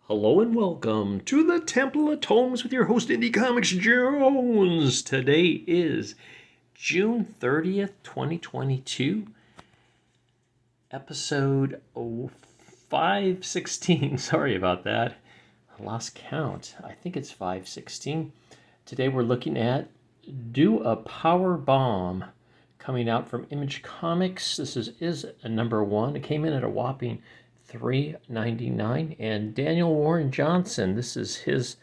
Hello and welcome to the Temple of Tomes with your host, Indie Comics Jones. Today is June 30th, 2022, episode 516. Sorry about that. I lost count. I think it's 516. Today we're looking at Do a Power Bomb, coming out from Image Comics. This is a number one. It came in at a whopping $3.99, and Daniel Warren Johnson, this is his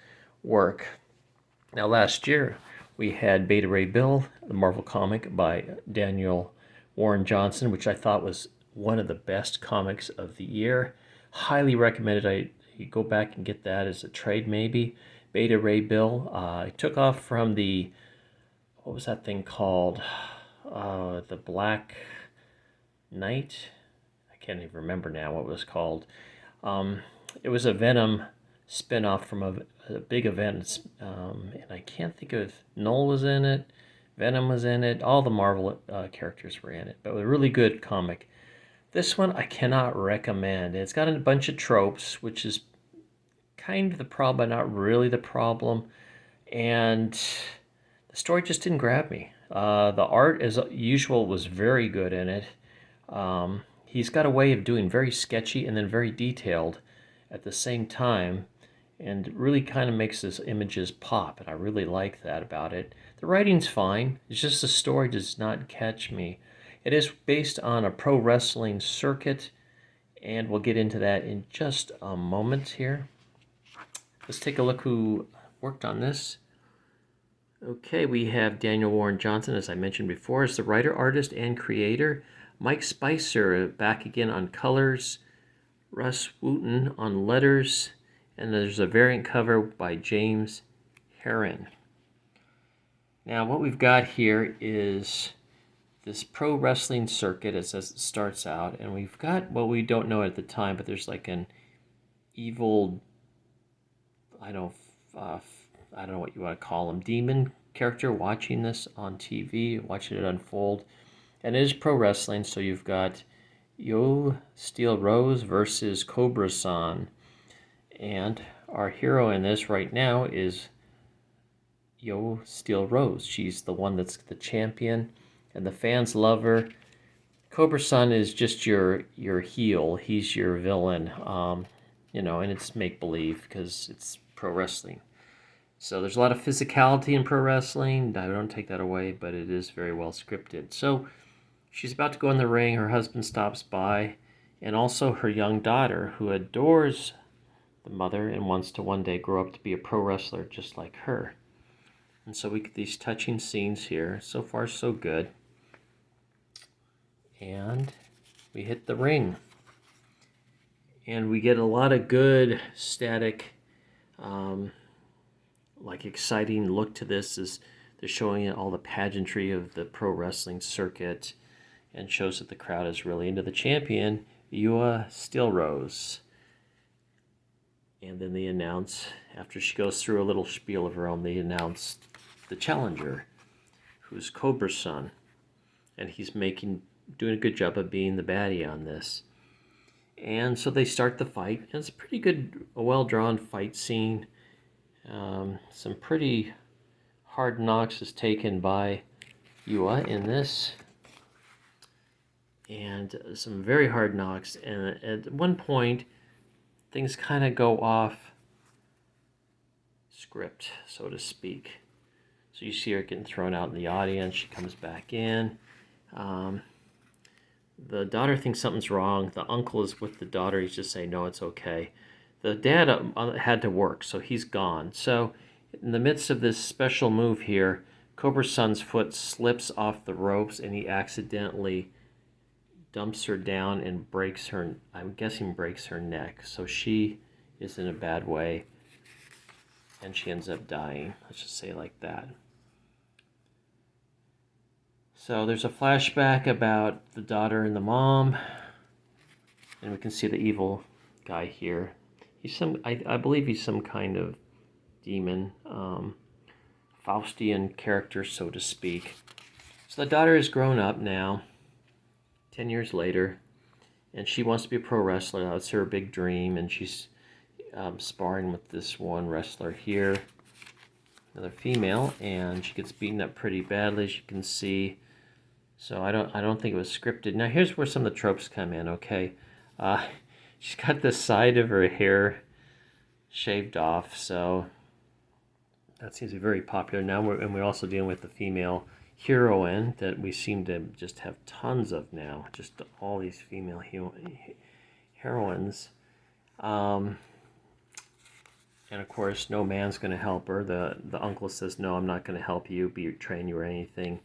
work. Now last year we had Beta Ray Bill, the Marvel comic by Daniel Warren Johnson, which I thought was one of the best comics of the year. Highly recommended you go back and get that as a trade maybe. Beta Ray Bill. I took off from the, what was that thing called? The Black Knight? I can't even remember now what it was called. It was a Venom spin-off from a big event, and I can't think of, Null was in it, Venom was in it, all the Marvel characters were in it, but it was a really good comic. This one I cannot recommend. It's got a bunch of tropes, which is kind of the problem, but not really the problem, and the story just didn't grab me. The art, as usual, was very good in it. He's got a way of doing very sketchy and then very detailed at the same time, and it really kind of makes his images pop, and I really like that about it. The writing's fine, it's just the story does not catch me. It is based on a pro wrestling circuit, and we'll get into that in just a moment here. Let's take a look who worked on this. Okay, we have Daniel Warren Johnson, as I mentioned before, as the writer, artist, and creator. Mike Spicer back again on colors, Russ Wooten on letters, and there's a variant cover by James Herron. Now what we've got here is this pro wrestling circuit as it starts out, and we've got, well, we don't know at the time, but there's like an evil, I don't know what you want to call him, demon character watching this on TV, watching it unfold. And it is pro wrestling, so you've got Yo Steel Rose versus Cobra-san. And our hero in this right now is Yo Steel Rose. She's the one that's the champion, and the fans love her. Cobra-san is just your heel. He's your villain, and it's make-believe because it's pro wrestling. So there's a lot of physicality in pro wrestling. I don't take that away, but it is very well scripted. So she's about to go in the ring. Her husband stops by, and also her young daughter, who adores the mother and wants to one day grow up to be a pro wrestler just like her. And so we get these touching scenes here. So far, so good. And we hit the ring. And we get a lot of good static, exciting look to this. As they're showing all the pageantry of the pro wrestling circuit, and shows that the crowd is really into the champion, Yua Steel Rose. And then they announce, after she goes through a little spiel of her own, they announce the challenger, who's Cobra-san. And he's doing a good job of being the baddie on this. And so they start the fight, and it's a pretty good, a well-drawn fight scene. Some pretty hard knocks is taken by Yua in this. And some very hard knocks, and at one point things kind of go off script, so to speak. So you see her getting thrown out in the audience. She comes back in. The daughter thinks something's wrong. The uncle is with the daughter. He's just saying, no, it's okay. The dad had to work, so he's gone. So in the midst of this special move here, Cobra-san's foot slips off the ropes, and he accidentally dumps her down and breaks her, I'm guessing breaks her neck. So she is in a bad way, and she ends up dying. Let's just say it like that. So there's a flashback about the daughter and the mom, and we can see the evil guy here. He's I believe he's some kind of demon, Faustian character, so to speak. So the daughter is grown up now, 10 years later, and she wants to be a pro wrestler. That's her big dream, and she's sparring with this one wrestler here, another female, and she gets beaten up pretty badly, as you can see. So I don't think it was scripted. Now here's where some of the tropes come in. Okay, she's got the side of her hair shaved off, so that seems to be very popular now. And we're also dealing with the female heroine that we seem to just have tons of now. Just all these female heroines. And of course, no man's going to help her. The uncle says, no, I'm not going to help you, train you or anything.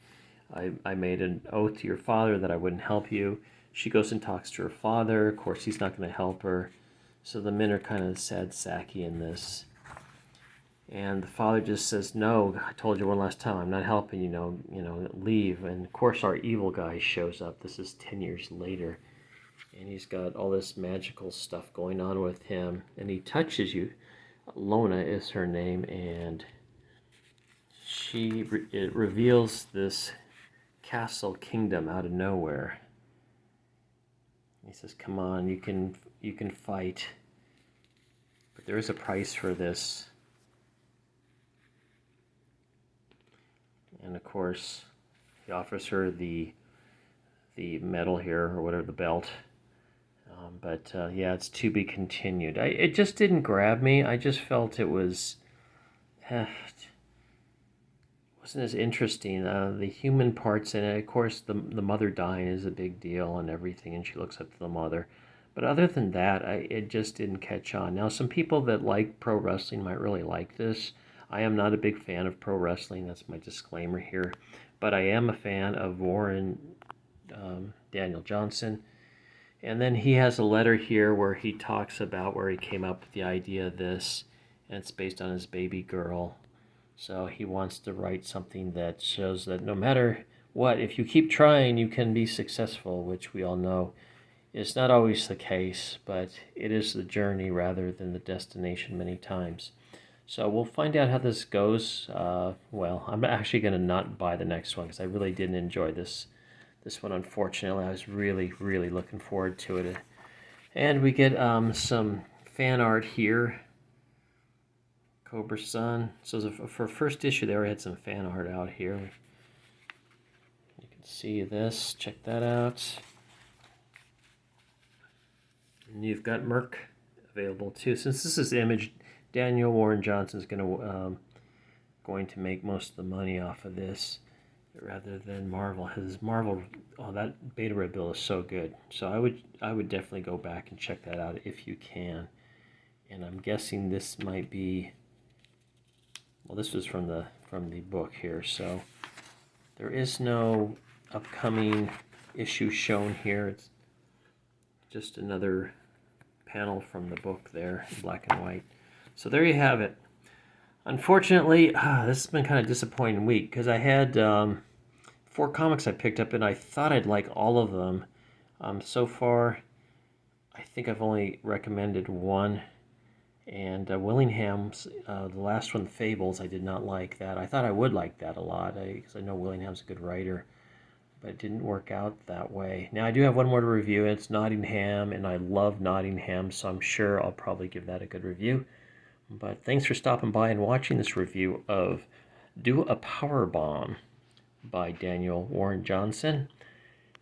I made an oath to your father that I wouldn't help you. She goes and talks to her father. Of course, he's not going to help her. So the men are kind of sad sacky in this. And the father just says, no, I told you one last time, I'm not helping you, leave. And of course, our evil guy shows up. This is 10 years later. And he's got all this magical stuff going on with him. And he touches you. Lona is her name. And it reveals this castle kingdom out of nowhere. He says, come on, you can fight. But there is a price for this. And of course, he offers her the medal here, or whatever, the belt. But yeah, it's to be continued. It just didn't grab me. I just felt it was wasn't as interesting. The human parts in it, of course, the mother dying is a big deal and everything, and she looks up to the mother. But other than that, it just didn't catch on. Now, some people that like pro wrestling might really like this. I am not a big fan of pro wrestling. That's my disclaimer here. But I am a fan of Warren Daniel Johnson. And then he has a letter here where he talks about where he came up with the idea of this, and it's based on his baby girl. So he wants to write something that shows that no matter what, if you keep trying, you can be successful, which we all know is not always the case, but it is the journey rather than the destination many times. So we'll find out how this goes. Well, I'm actually going to not buy the next one because I really didn't enjoy this one, unfortunately. I was really, really looking forward to it. And we get some fan art here. Cobra Sun. So for first issue, they already had some fan art out here. You can see this. Check that out. And you've got Merc available too. Since this is Image, Daniel Warren Johnson is going to make most of the money off of this, rather than Marvel. His Marvel, that Beta Red Bill is so good. So I would definitely go back and check that out if you can. And I'm guessing this might be. Well, this was from the book here, so there is no upcoming issue shown here. It's just another panel from the book there, in black and white. So there you have it. Unfortunately, this has been kind of a disappointing week because I had 4 comics I picked up, and I thought I'd like all of them. So far, I think I've only recommended one. And Willingham's, the last one, Fables, I did not like that. I thought I would like that a lot because I know Willingham's a good writer, but it didn't work out that way. Now, I do have one more to review. It's Nottingham, and I love Nottingham, so I'm sure I'll probably give that a good review. But thanks for stopping by and watching this review of Do a PowerBomb by Daniel Warren Johnson.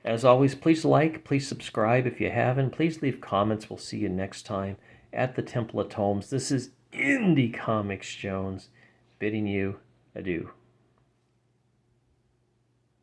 As always, please like, please subscribe if you haven't. Please leave comments. We'll see you next time at the Temple of Tomes. This is Indie Comics Jones bidding you adieu.